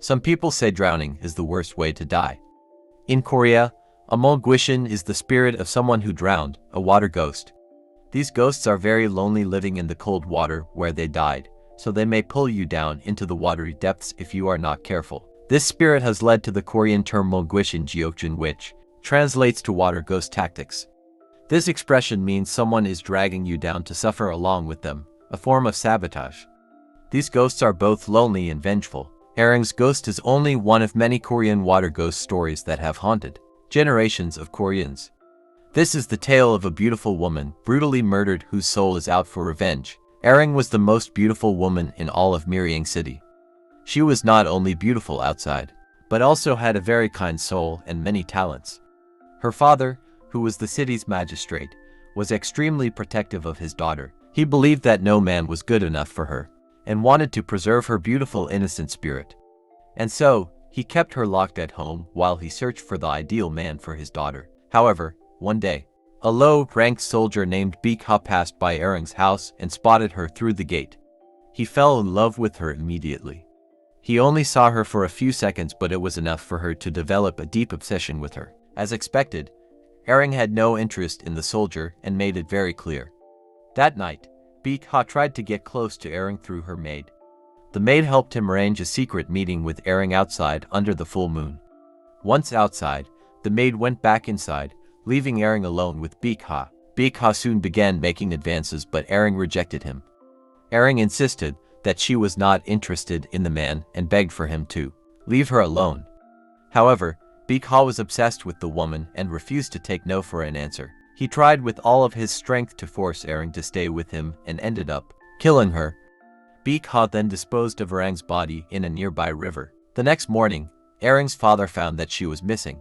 Some people say drowning is the worst way to die. In Korea, a gwishin is the spirit of someone who drowned, a water ghost. These ghosts are very lonely, living in the cold water where they died, so they may pull you down into the watery depths if you are not careful. This spirit has led to the Korean term gwishin jeokjeon, which translates to water ghost tactics. This expression means someone is dragging you down to suffer along with them, a form of sabotage. These ghosts are both lonely and vengeful. Aring's ghost is only one of many Korean water ghost stories that have haunted generations of Koreans. This is the tale of a beautiful woman brutally murdered whose soul is out for revenge. Aring was the most beautiful woman in all of Myeong City. She was not only beautiful outside, but also had a very kind soul and many talents. Her father, who was the city's magistrate, was extremely protective of his daughter. He believed that no man was good enough for her, and wanted to preserve her beautiful innocent spirit. And so, he kept her locked at home while he searched for the ideal man for his daughter. However, one day, a low-ranked soldier named Baek-ha passed by Aring's house and spotted her through the gate. He fell in love with her immediately. He only saw her for a few seconds, but it was enough for her to develop a deep obsession with her. As expected, Aring had no interest in the soldier and made it very clear. That night, Baek-ha tried to get close to Aring through her maid. The maid helped him arrange a secret meeting with Aring outside under the full moon. Once outside, the maid went back inside, leaving Aring alone with Baek-ha. Baek-ha soon began making advances, but Aring rejected him. Aring insisted that she was not interested in the man and begged for him to leave her alone. However, Baek-ha was obsessed with the woman and refused to take no for an answer. He tried with all of his strength to force Aring to stay with him and ended up killing her. Baek-ha then disposed of Aring's body in a nearby river. The next morning, Aring's father found that she was missing.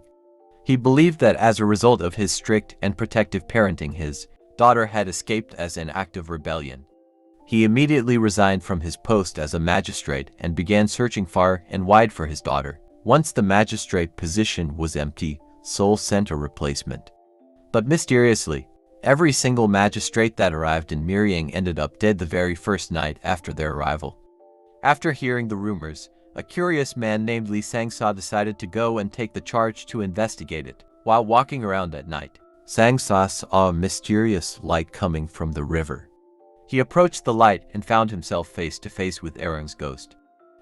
He believed that as a result of his strict and protective parenting, his daughter had escaped as an act of rebellion. He immediately resigned from his post as a magistrate and began searching far and wide for his daughter. Once the magistrate position was empty, Seoul sent a replacement. But mysteriously, every single magistrate that arrived in Myeong ended up dead the very first night after their arrival. After hearing the rumors, a curious man named Lee Sang-sa decided to go and take the charge to investigate it. While walking around at night, Sang-sa saw a mysterious light coming from the river. He approached the light and found himself face to face with Aring's ghost.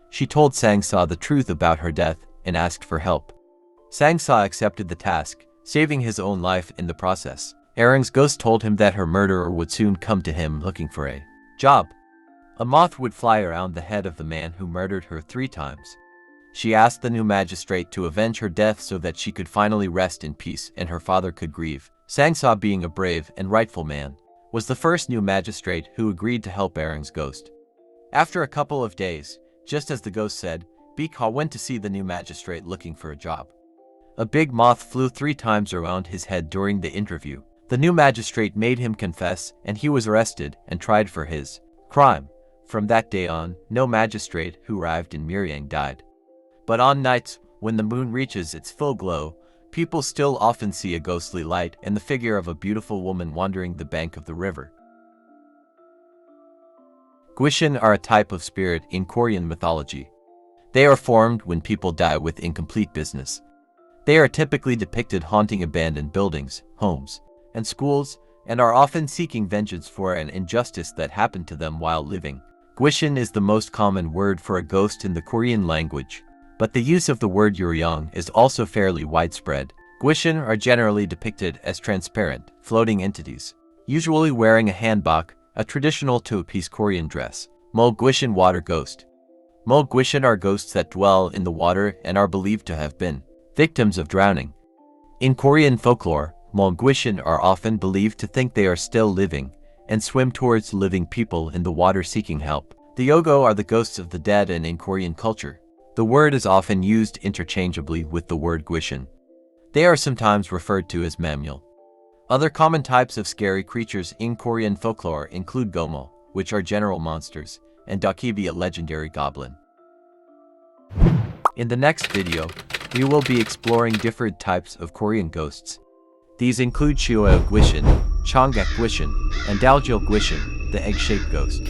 She told Sang-sa the truth about her death and asked for help. Sang-sa accepted the task, saving his own life in the process. Aring's ghost told him that her murderer would soon come to him looking for a job. A moth would fly around the head of the man who murdered her 3 times. She asked the new magistrate to avenge her death so that she could finally rest in peace and her father could grieve. Sang-sa, being a brave and rightful man, was the first new magistrate who agreed to help Aring's ghost. After a couple of days, just as the ghost said, Baek-ha went to see the new magistrate looking for a job. A big moth flew 3 times around his head during the interview. The new magistrate made him confess, and he was arrested and tried for his crime. From that day on, no magistrate who arrived in Myeong died. But on nights when the moon reaches its full glow, people still often see a ghostly light and the figure of a beautiful woman wandering the bank of the river. Gwishin are a type of spirit in Korean mythology. They are formed when people die with incomplete business. They are typically depicted haunting abandoned buildings, homes, and schools, and are often seeking vengeance for an injustice that happened to them while living. Gwishin is the most common word for a ghost in the Korean language, but the use of the word jeokjeon is also fairly widespread. Gwishin are generally depicted as transparent, floating entities, usually wearing a hanbok, a traditional two-piece Korean dress. Gwishin water ghost. Gwishin are ghosts that dwell in the water and are believed to have been victims of drowning. In Korean folklore, gwishin are often believed to think they are still living and swim towards living people in the water seeking help. The Yogo are the ghosts of the dead, and in Korean culture, the word is often used interchangeably with the word gwishin. They are sometimes referred to as mamul. Other common types of scary creatures in Korean folklore include gomo, which are general monsters, and dokkibi, a legendary goblin. In the next video, we will be exploring different types of Korean ghosts. These include Jeokjeon gwishin, Chonggak gwishin, and Daljil gwishin, the egg-shaped ghost.